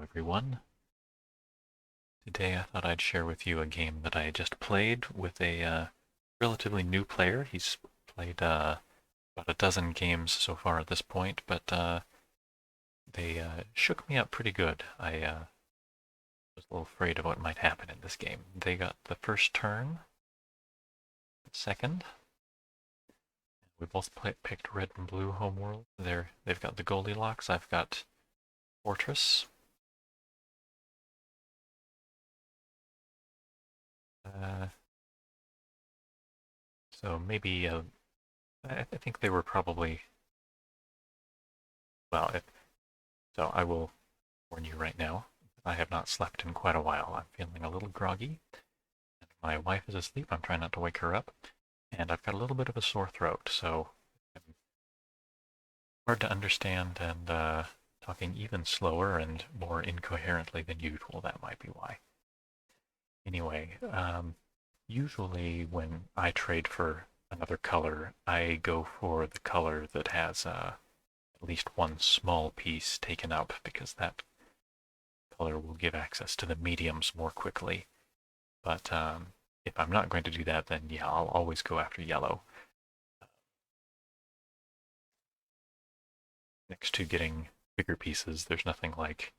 Everyone. Today I thought I'd share with you a game that I just played with a relatively new player. He's played about a dozen games so far at this point, but they shook me up pretty good. I was a little afraid of what might happen in this game. They got the first turn, second. We both picked red and blue Homeworld. They've got the Goldilocks. I've got Fortress. Uh, so maybe I think they were probably well. So I will warn you right now. I have not slept in quite a while. I'm feeling a little groggy. My wife is asleep. I'm trying not to wake her up. And I've got a little bit of a sore throat, so I'm hard to understand and talking even slower and more incoherently than usual. That might be why. Anyway, usually when I trade for another color, I go for the color that has at least one small piece taken up because that color will give access to the mediums more quickly. But if I'm not going to do that, then yeah, I'll always go after yellow. Next to getting bigger pieces, there's nothing like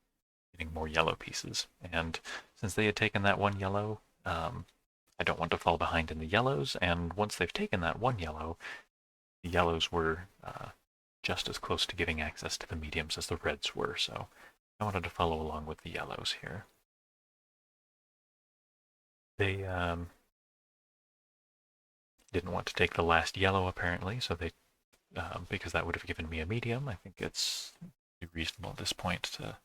getting more yellow pieces. And since they had taken that one yellow, I don't want to fall behind in the yellows. And once they've taken that one yellow, the yellows were just as close to giving access to the mediums as the reds were. So I wanted to follow along with the yellows here. They didn't want to take the last yellow apparently, so they because that would have given me a medium. I think it's reasonable at this point to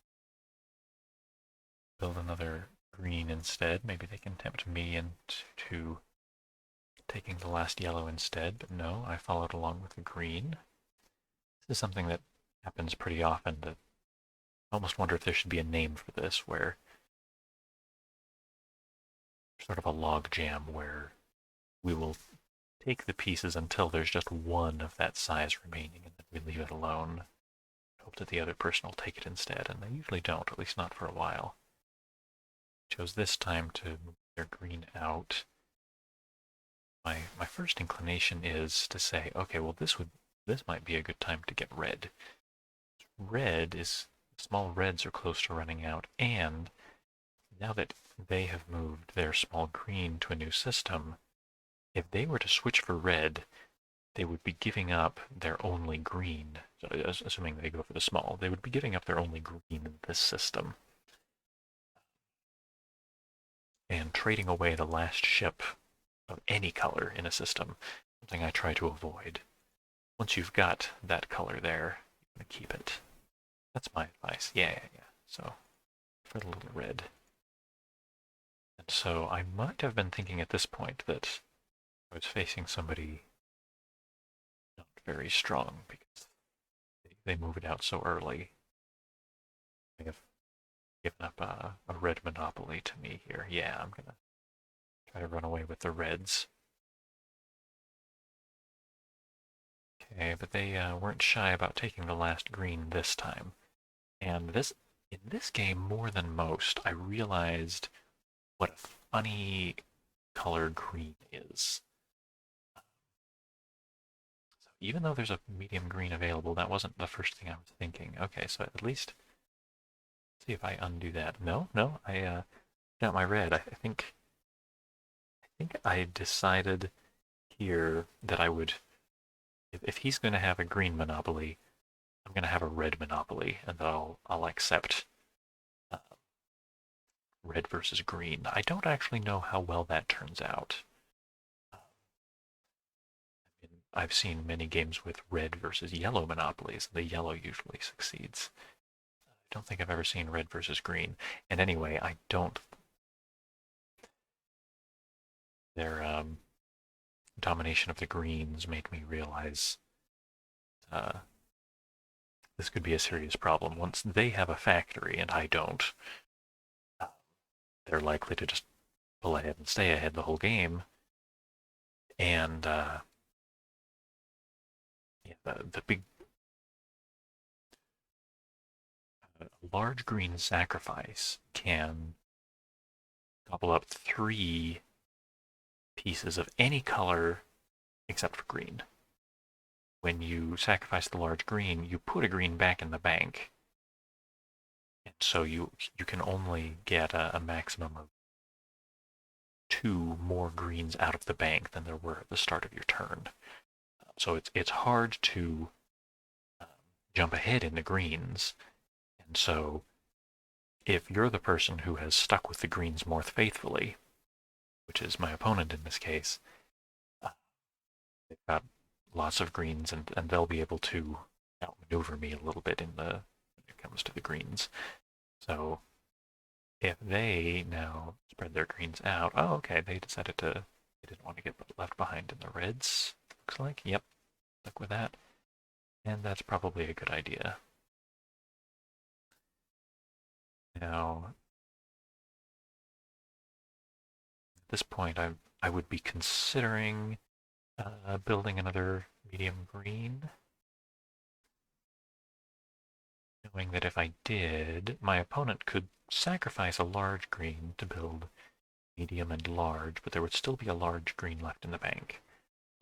build another green instead. Maybe they can tempt me into taking the last yellow instead, but no, I followed along with the green. This is something that happens pretty often that I almost wonder if there should be a name for this, where sort of a log jam where we will take the pieces until there's just one of that size remaining, and then we leave it alone. Hope that the other person will take it instead, and they usually don't, at least not for a while. Chose this time to move their green out. My first inclination is to say, okay, well this might be a good time to get red. Small reds are close to running out, and now that they have moved their small green to a new system, if they were to switch for red, they would be giving up their only green. So, assuming they go for the small, they would be giving up their only green in this system and trading away the last ship of any color in a system, something I try to avoid. Once you've got that color there, you're going to keep it. That's my advice. Yeah. So, for the little red. And so I might have been thinking at this point that I was facing somebody not very strong because they move it out so early. They have given up a red monopoly to me here. Yeah, I'm going to try to run away with the reds. Okay, but they weren't shy about taking the last green this time. And in this game, more than most, I realized what a funny color green is. So even though there's a medium green available, that wasn't the first thing I was thinking. Okay, so at least see if I undo that. No, I got my red. I think I decided here that I would, if he's going to have a green monopoly, I'm going to have a red monopoly, and I'll accept uh, red versus green. I don't actually know how well that turns out. I've seen many games with red versus yellow monopolies. The yellow usually succeeds. I don't think I've ever seen red versus green. And anyway, I don't. Their domination of the greens made me realize uh, this could be a serious problem. Once they have a factory and I don't, uh, they're likely to just pull ahead and stay ahead the whole game. And yeah, the big a large green sacrifice can gobble up 3 pieces of any color except for green. When you sacrifice the large green, you put a green back in the bank, and so you can only get a maximum of 2 more greens out of the bank than there were at the start of your turn. So it's hard to jump ahead in the greens, and so if you're the person who has stuck with the greens more faithfully, which is my opponent in this case, uh, they've got lots of greens, and they'll be able to outmaneuver me a little bit when it comes to the greens. So if they now spread their greens out, oh, okay, they didn't want to get left behind in the reds, looks like. Yep, stuck with that. And that's probably a good idea. Now, at this point, I would be considering building another medium green, knowing that if I did, my opponent could sacrifice a large green to build medium and large, but there would still be a large green left in the bank.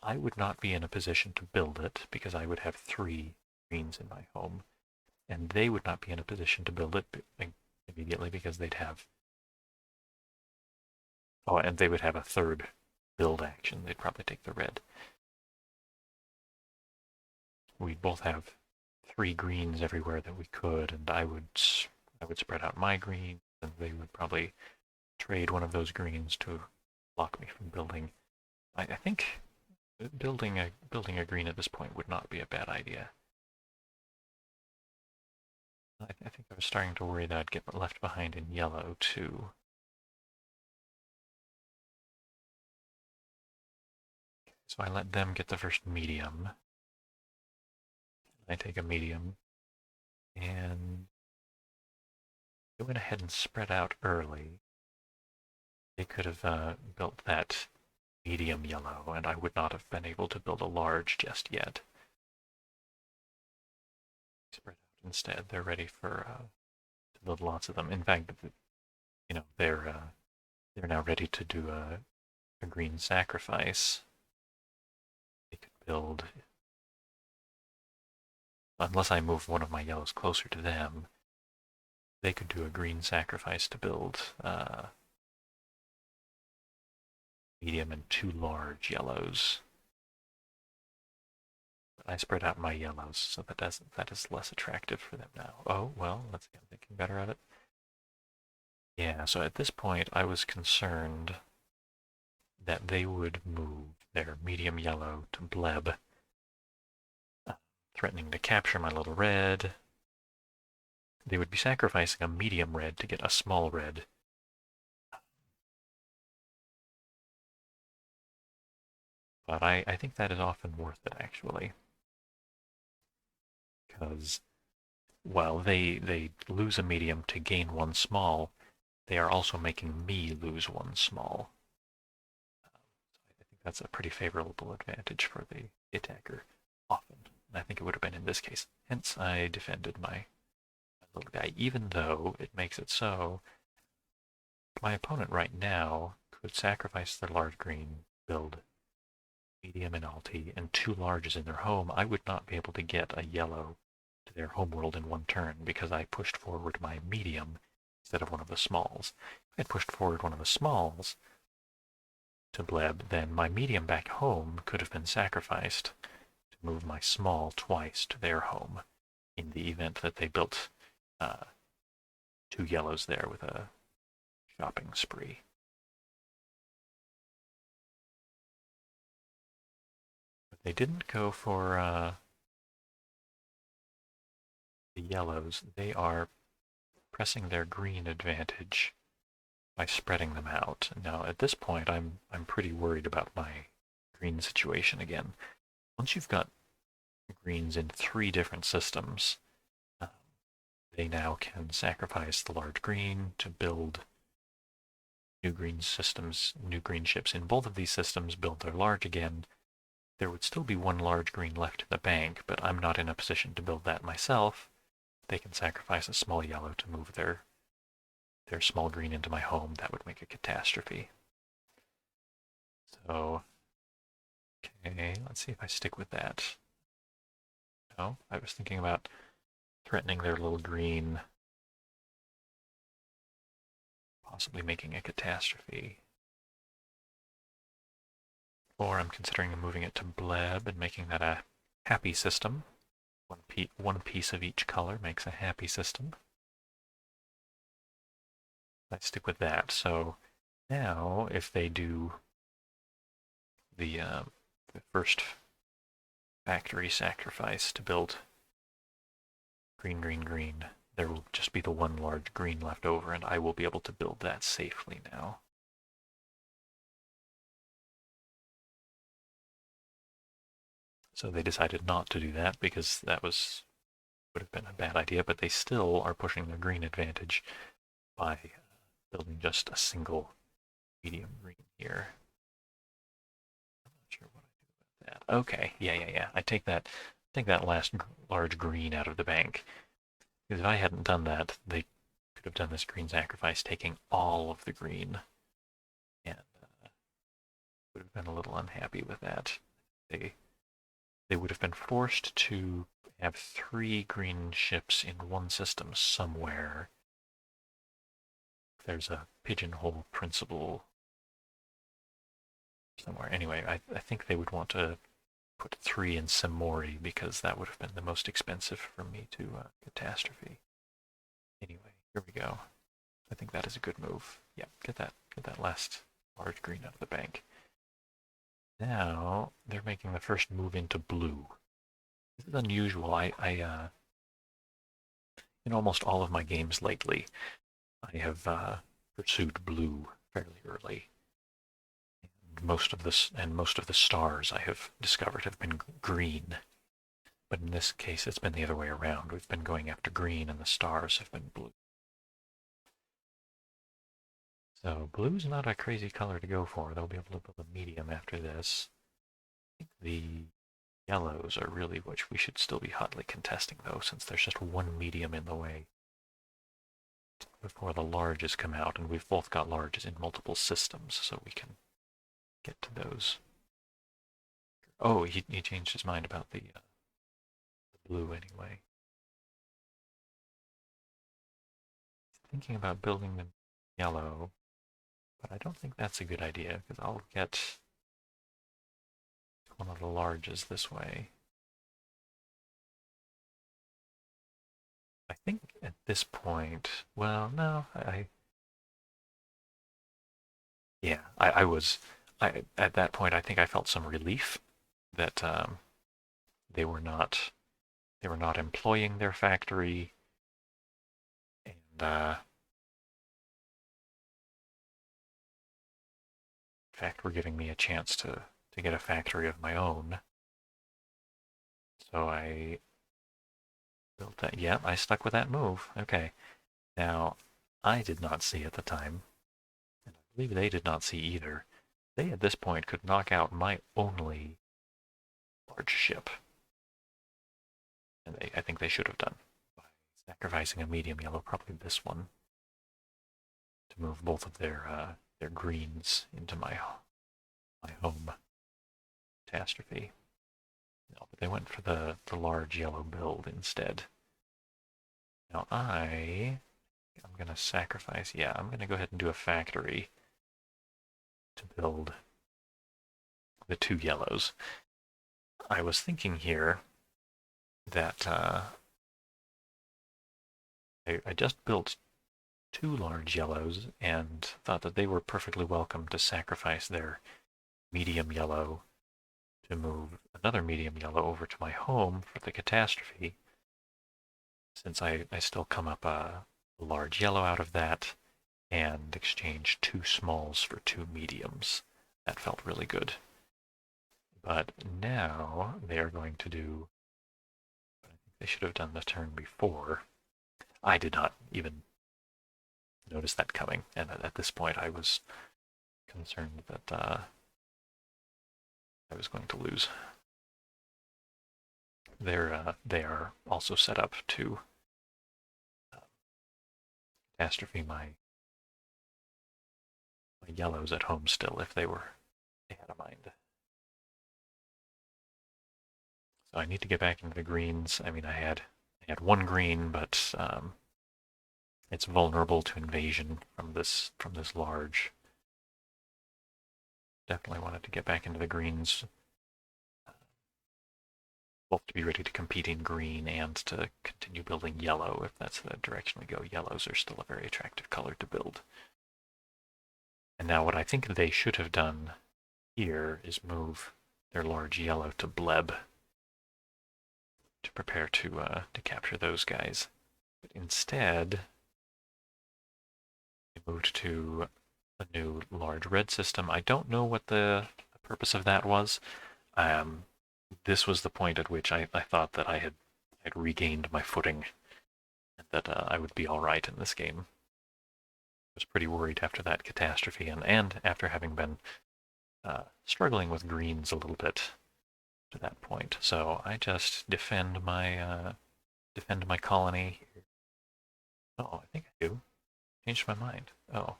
I would not be in a position to build it because I would have 3 greens in my home, and they would not be in a position to build it immediately because they'd have, oh, and they would have a third build action. They'd probably take the red. We'd both have 3 greens everywhere that we could, and I would spread out my greens, and they would probably trade one of those greens to block me from building. I think building a green at this point would not be a bad idea. I think I was starting to worry that I'd get left behind in yellow too. So I let them get the first medium. I take a medium, and they went ahead and spread out early. They could have built that medium yellow, and I would not have been able to build a large just yet. Spread out instead. They're ready to build lots of them. In fact, they're now ready to do a green sacrifice. They could build, unless I move one of my yellows closer to them, they could do a green sacrifice to build medium and 2 large yellows. But I spread out my yellows, so that is less attractive for them now. Oh, well, let's see, I'm thinking better of it. Yeah, so at this point I was concerned that they would move their medium yellow to bleb, threatening to capture my little red. They would be sacrificing a medium red to get a small red. But I think that is often worth it, actually. Because while they lose a medium to gain 1 small, they are also making me lose 1 small. I think that's a pretty favorable advantage for the attacker, often. And I think it would have been in this case. Hence, I defended my little guy, even though it makes it so my opponent right now could sacrifice their large green, build medium and alti, and 2 larges in their home. I would not be able to get a yellow to their homeworld in 1 turn because I pushed forward my medium instead of one of the smalls. If I had pushed forward one of the smalls to bleb, then my medium back home could have been sacrificed to move my small twice to their home in the event that they built 2 yellows there with a shopping spree. But they didn't go for the yellows. They are pressing their green advantage by spreading them out. Now, at this point, I'm pretty worried about my green situation again. Once you've got greens in 3 different systems, they now can sacrifice the large green to build new green systems, new green ships in both of these systems, build their large again. There would still be 1 large green left in the bank, but I'm not in a position to build that myself. they can sacrifice a small yellow to move their small green into my home. That would make a catastrophe. So, okay, let's see if I stick with that. No, I was thinking about threatening their little green, possibly making a catastrophe. Or I'm considering moving it to Bleb and making that a happy system. One piece of each color makes a happy system. I stick with that. So now, if they do the first factory sacrifice to build green, green, green, there will just be the one large green left over, and I will be able to build that safely now. So they decided not to do that because that would have been a bad idea, but they still are pushing the green advantage by building just a single medium green here. I'm not sure what I do about that. Okay, yeah. I take that last large green out of the bank. Because if I hadn't done that, they could have done this green sacrifice, taking all of the green, and would have been a little unhappy with that. They would have been forced to have 3 green ships in one system somewhere. There's a pigeonhole principle somewhere. Anyway, I think they would want to put 3 in Samori because that would have been the most expensive for me to catastrophe. Anyway, here we go. I think that is a good move. Yeah, get that last large green out of the bank. Now they're making the first move into blue. This is unusual. In almost all of my games lately, I have pursued blue fairly early. And most of the stars I have discovered have been green. But in this case, it's been the other way around. We've been going after green, and the stars have been blue. So blue's not a crazy color to go for. They'll be able to build a medium after this. I think the yellows are really what we should still be hotly contesting, though, since there's just one medium in the way before the larges come out, and we've both got larges in multiple systems, so we can get to those. Oh, he changed his mind about the blue anyway. Thinking about building them yellow, but I don't think that's a good idea, because I'll get one of the larges this way. I think at this point, well, no, yeah, at that point, I think I felt some relief that they were not, they were not employing their factory, and in fact, were giving me a chance to get a factory of my own. So I built that. Yep, I stuck with that move. Okay. Now, I did not see at the time, and I believe they did not see either. They at this point could knock out my only large ship. And I think they should have done by sacrificing a medium yellow, probably this one, to move both of their greens into my home catastrophe. No, but they went for the large yellow build instead. Now I'm gonna sacrifice. Yeah, I'm gonna go ahead and do a factory to build the 2 yellows. I was thinking here that I just built 2 large yellows and thought that they were perfectly welcome to sacrifice their medium yellow to move another medium yellow over to my home for the catastrophe, since I still come up a large yellow out of that and exchange 2 smalls for 2 mediums. That felt really good. But now they are going to do what I think they should have done the turn before. I did not even notice that coming, and at this point I was concerned that I was going to lose. They are also set up to catastrophe my yellows at home still if they had a mind. So I need to get back into the greens. I mean, I had one green, but it's vulnerable to invasion from this large. Definitely wanted to get back into the greens, both to be ready to compete in green and to continue building yellow if that's the direction we go. Yellows are still a very attractive color to build. And now what I think they should have done here is move their large yellow to bleb to prepare to capture those guys. But instead, they moved to a new large red system. I don't know what the purpose of that was. This was the point at which I thought that I had regained my footing and that I would be all right in this game. I was pretty worried after that catastrophe and after having been struggling with greens a little bit to that point. So I just defend my colony. Oh, I think I do. Changed my mind. Oh,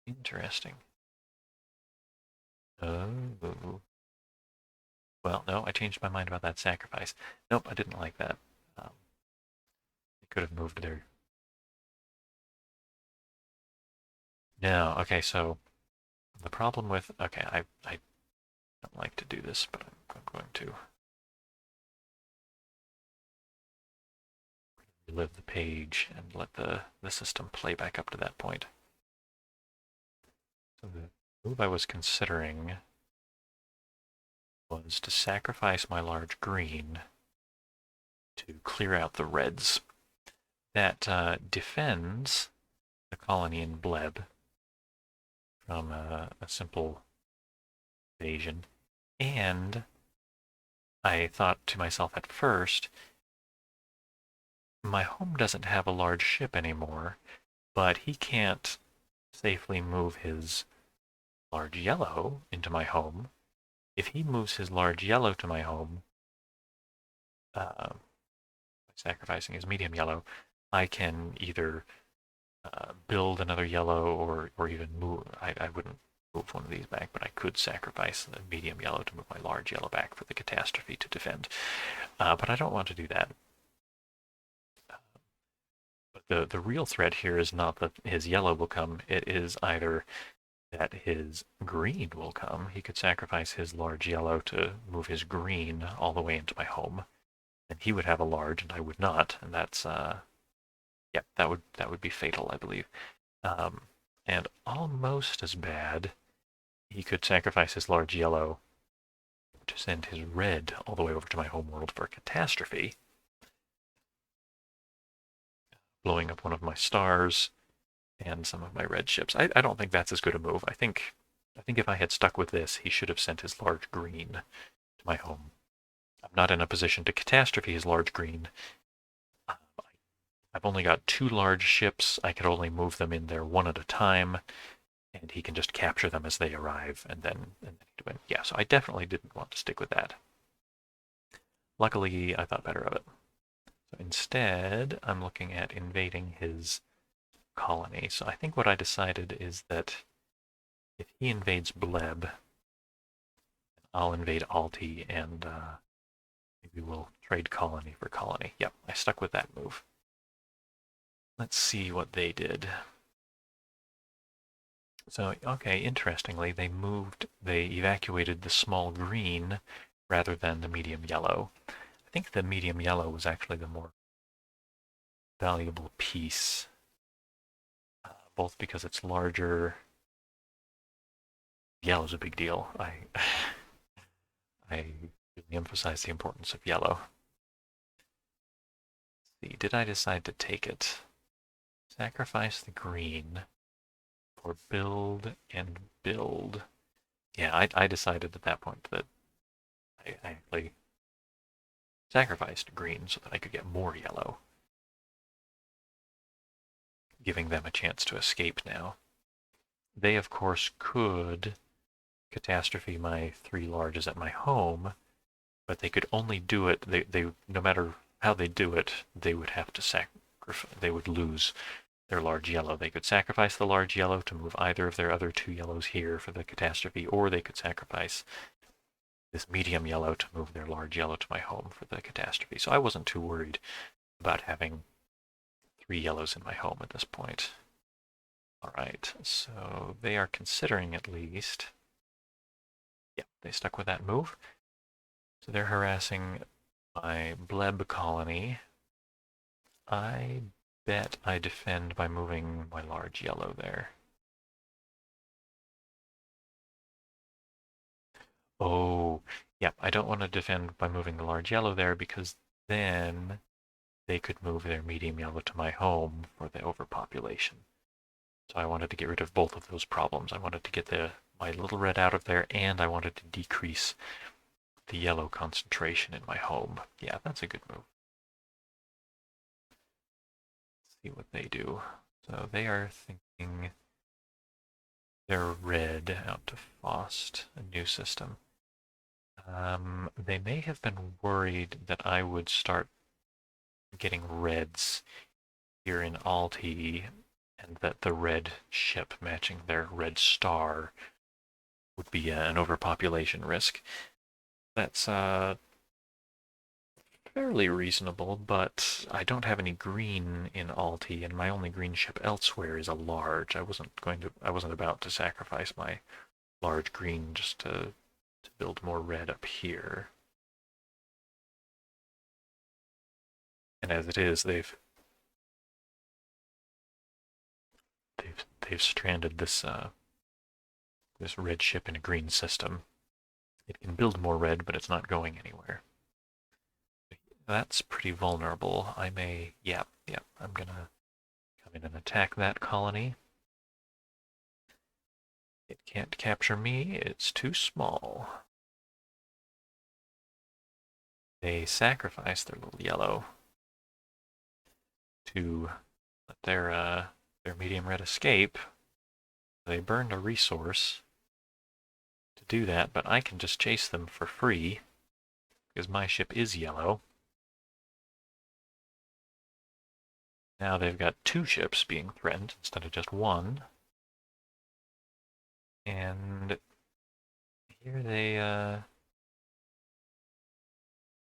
interesting. Oh. Well, no, I changed my mind about that sacrifice. Nope, I didn't like that. They could have moved their... No, okay, so the problem with... Okay, I don't like to do this, but I'm going to relive the page and let the system play back up to that point. So the move I was considering was to sacrifice my large green to clear out the reds. That defends the colony in Bleb from a simple invasion. And I thought to myself at first, my home doesn't have a large ship anymore, but he can't safely move his large yellow into my home. If he moves his large yellow to my home, by sacrificing his medium yellow, I can either build another yellow or even move. I wouldn't move one of these back, but I could sacrifice the medium yellow to move my large yellow back for the catastrophe to defend. But I don't want to do that. But the real threat here is not that his yellow will come. It is either that his green will come. He could sacrifice his large yellow to move his green all the way into my home, and he would have a large, and I would not, and that's yeah, that would be fatal, I believe. And almost as bad, he could sacrifice his large yellow to send his red all the way over to my homeworld for a catastrophe, blowing up one of my stars and some of my red ships. I don't think that's as good a move. I think if I had stuck with this, he should have sent his large green to my home. I'm not in a position to catastrophe his large green. I've only got 2 large ships. I could only move them in there one at a time, and he can just capture them as they arrive, and then he'd win. Yeah, so I definitely didn't want to stick with that. Luckily, I thought better of it. So instead, I'm looking at invading his colony. So I think what I decided is that if he invades Bleb, I'll invade Alti, and maybe we'll trade colony for colony. Yep, I stuck with that move. Let's see what they did. So, okay, interestingly, they evacuated the small green rather than the medium yellow. I think the medium yellow was actually the more valuable piece, both because it's larger. Yellow's a big deal. I really emphasize the importance of yellow. Let's see, did I decide to take it? Sacrifice the green for build and build. Yeah, I decided at that point that I actually sacrificed green so that I could get more yellow, giving them a chance to escape now. They, of course, could catastrophe my 3 larges at my home, but they could only do it, they no matter how they do it, they would have to they would lose their large yellow. They could sacrifice the large yellow to move either of their other 2 yellows here for the catastrophe, or they could sacrifice this medium yellow to move their large yellow to my home for the catastrophe. So I wasn't too worried about having 3 yellows in my home at this point. All right, so they are considering at least. Yeah, they stuck with that move. So they're harassing my bleb colony. I bet I defend by moving my large yellow there. Oh, yep, I don't want to defend by moving the large yellow there because then they could move their medium yellow to my home for the overpopulation. So I wanted to get rid of both of those problems. I wanted to get my little red out of there, and I wanted to decrease the yellow concentration in my home. Yeah, that's a good move. Let's see what they do. So they are thinking they're red out to Fost, a new system. They may have been worried that I would start getting reds here in Alti, and that the red ship matching their red star would be an overpopulation risk. That's fairly reasonable, but I don't have any green in Alti, and my only green ship elsewhere is a large. I wasn't about to sacrifice my large green just to build more red up here. And as it is, they've stranded this this red ship in a green system. It can build more red, but it's not going anywhere. That's pretty vulnerable. I may, yeah, I'm gonna come in and attack that colony. It can't capture me, it's too small. They sacrifice their little yellow to let their medium red escape. They burned a resource to do that, but I can just chase them for free because my ship is yellow. Now they've got 2 ships being threatened instead of just 1. And here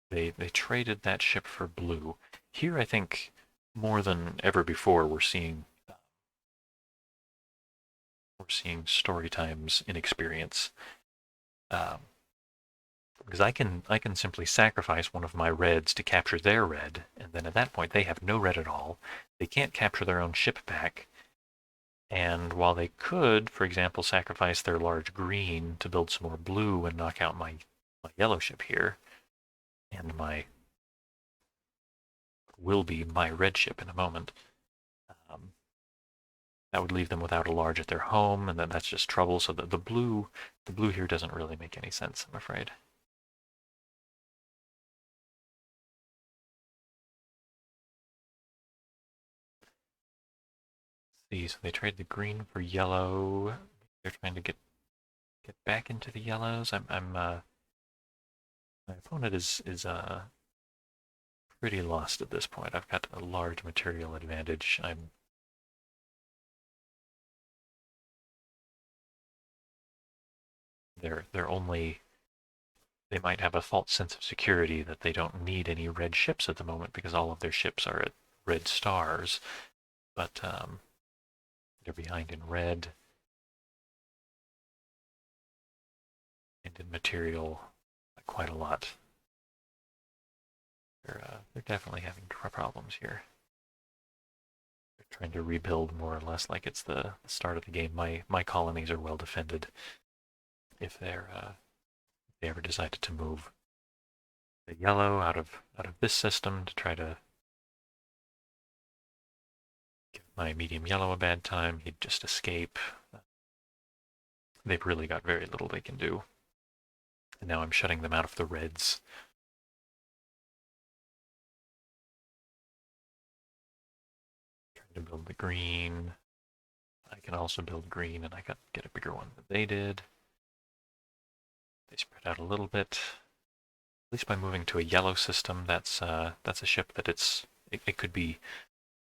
they traded that ship for blue. Here I think more than ever before we're seeing StoryTime's inexperience. Because I can simply sacrifice one of my reds to capture their red, and then at that point they have no red at all. They can't capture their own ship back. And while they could, for example, sacrifice their large green to build some more blue and knock out my yellow ship here, and will be my red ship in a moment, that would leave them without a large at their home, and then that's just trouble. So the blue here doesn't really make any sense, I'm afraid. See, so they trade the green for yellow. They're trying to get back into the yellows. My opponent is pretty lost at this point. I've got a large material advantage. They're only, they might have a false sense of security that they don't need any red ships at the moment because all of their ships are at red stars, but they're behind in red and in material quite a lot. They're definitely having problems here. They're trying to rebuild more or less like it's the start of the game. My colonies are well defended. If they ever decided to move the yellow out of this system to try to give my medium yellow a bad time, he'd just escape. They've really got very little they can do. And now I'm shutting them out of the reds. Trying to build the green. I can also build green, and I got get a bigger one than they did. They spread out a little bit. At least by moving to a yellow system, that's a ship that it could be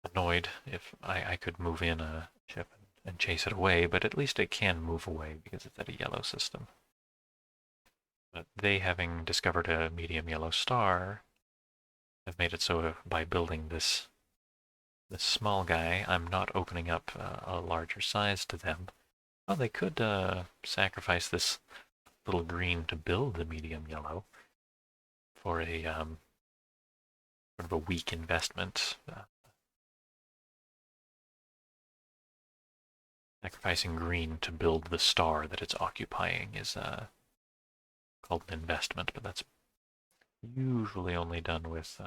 annoyed if I could move in a ship and chase it away, but at least it can move away because it's at a yellow system. But they, having discovered a medium yellow star, have made it so by building this small guy, I'm not opening up a larger size to them. Well, they could sacrifice this little green to build the medium yellow for a sort of a weak investment. Sacrificing green to build the star that it's occupying is called an investment, but that's usually only done with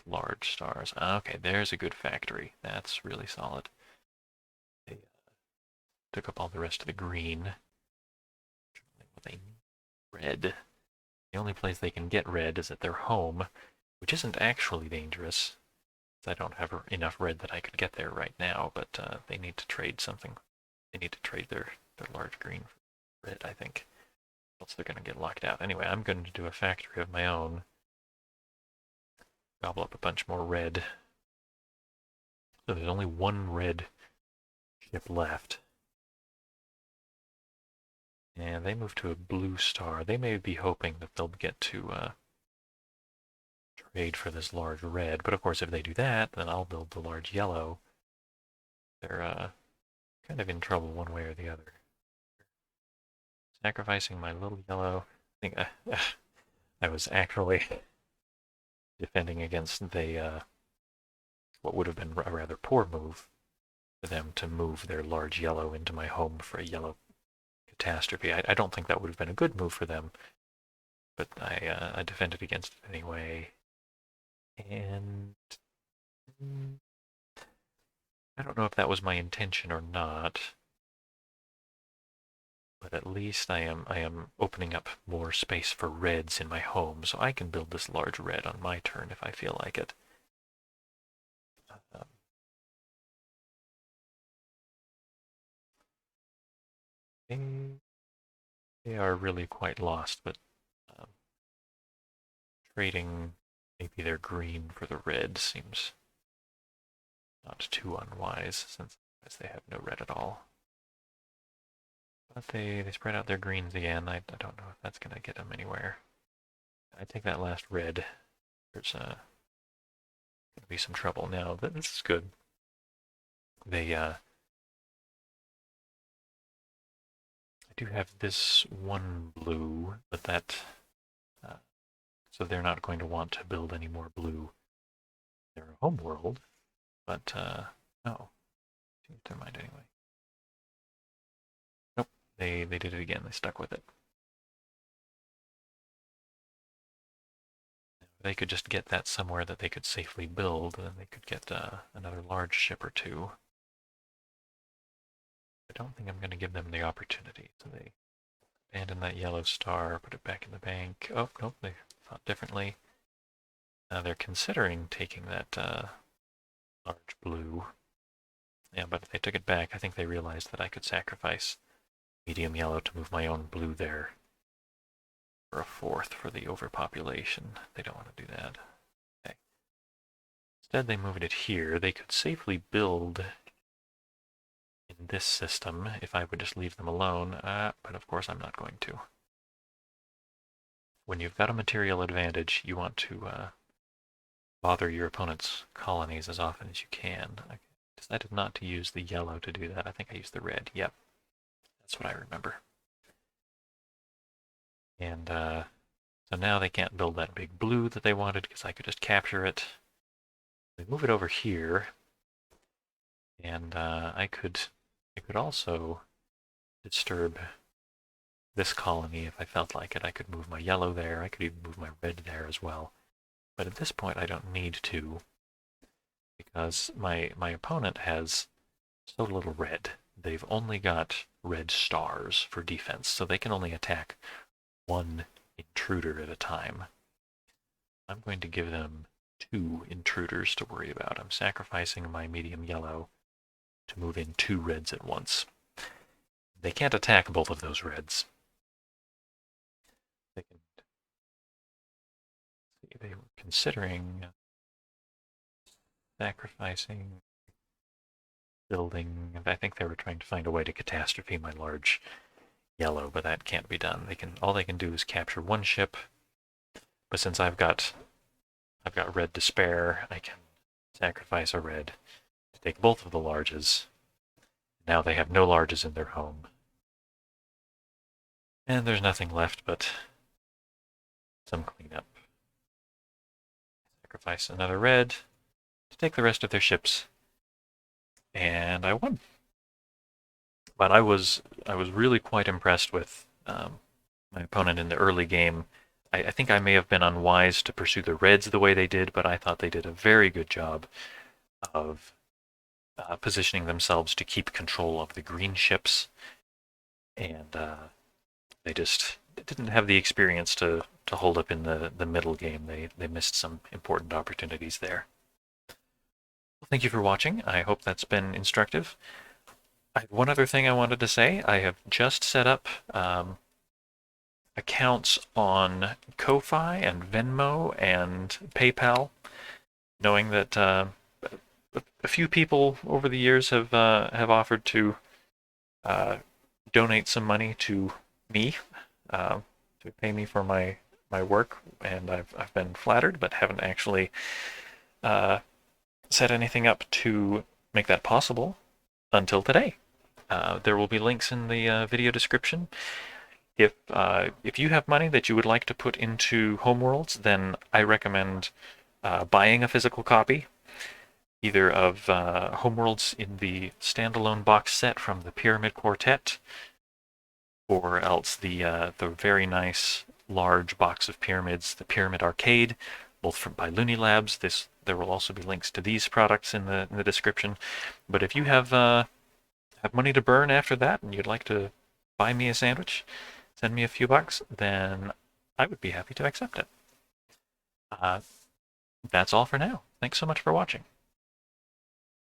large stars. Okay, there's a good factory. That's really solid. They took up all the rest of the green. They need red. The only place they can get red is at their home, which isn't actually dangerous. I don't have enough red that I could get there right now, but they need to trade something. They need to trade their large green for red, I think. Else they're going to get locked out. Anyway, I'm going to do a factory of my own. Gobble up a bunch more red. So there's only one red ship left. And they move to a blue star. They may be hoping that they'll get to trade for this large red. But of course, if they do that, then I'll build the large yellow. They're kind of in trouble one way or the other. Sacrificing my little yellow. I think I was actually defending against the what would have been a rather poor move for them to move their large yellow into my home for a yellow catastrophe. I don't think that would have been a good move for them, but I defended against it anyway. And I don't know if that was my intention or not, but at least I am opening up more space for reds in my home, so I can build this large red on my turn if I feel like it. Um, they, they are really quite lost, but um, trading maybe their green for the red seems not too unwise since they have no red at all. But they spread out their greens again. I don't know if that's going to get them anywhere. I take that last red. There's going to be some trouble. Now, this is good. I do have this one blue, but uh, so they're not going to want to build any more blue. They're a homeworld, but no, changed their mind anyway. Nope, they did it again. They stuck with it. They could just get that somewhere that they could safely build, then they could get another large ship or two. I don't think I'm going to give them the opportunity. So they abandon that yellow star, put it back in the bank. Oh, nope, they thought differently. They're considering taking that large blue. Yeah, but if they took it back, I think they realized that I could sacrifice medium yellow to move my own blue there for a fourth for the overpopulation. They don't want to do that. Okay. Instead, they moved it here. They could safely build in this system if I would just leave them alone, but of course I'm not going to. When you've got a material advantage, you want to bother your opponent's colonies as often as you can. I decided not to use the yellow to do that. I think I used the red. Yep, that's what I remember. And so now they can't build that big blue that they wanted because I could just capture it. We move it over here, and I could also disturb this colony if I felt like it. I could move my yellow there. I could even move my red there as well. But at this point, I don't need to because my opponent has so little red. They've only got red stars for defense, so they can only attack one intruder at a time. I'm going to give them 2 intruders to worry about. I'm sacrificing my medium yellow to move in 2 reds at once. They can't attack both of those reds. They can. See, they were considering sacrificing building. I think they were trying to find a way to catastrophe my large yellow, but that can't be done. All they can do is capture one ship. But since I've got red to spare, I can sacrifice a red to take both of the larges. Now they have no larges in their home. And there's nothing left but some cleanup. Sacrifice another red to take the rest of their ships. And I won. But I was really quite impressed with my opponent in the early game. I think I may have been unwise to pursue the reds the way they did, but I thought they did a very good job of positioning themselves to keep control of the green ships, and they just didn't have the experience to hold up in the middle game. They missed some important opportunities there. Well, thank you for watching. I hope that's been instructive. One other thing I wanted to say, I have just set up accounts on Ko-Fi and Venmo and PayPal, knowing that a few people over the years have offered to donate some money to me to pay me for my work, and I've been flattered, but haven't actually set anything up to make that possible until today. There will be links in the video description. If you have money that you would like to put into Homeworlds, then I recommend buying a physical copy, either of Homeworlds in the standalone box set from the Pyramid Quartet, or else the very nice large box of pyramids, the Pyramid Arcade, both by Looney Labs. There will also be links to these products in the description. But if you have money to burn after that and you'd like to buy me a sandwich, send me a few bucks, then I would be happy to accept it. That's all for now. Thanks so much for watching.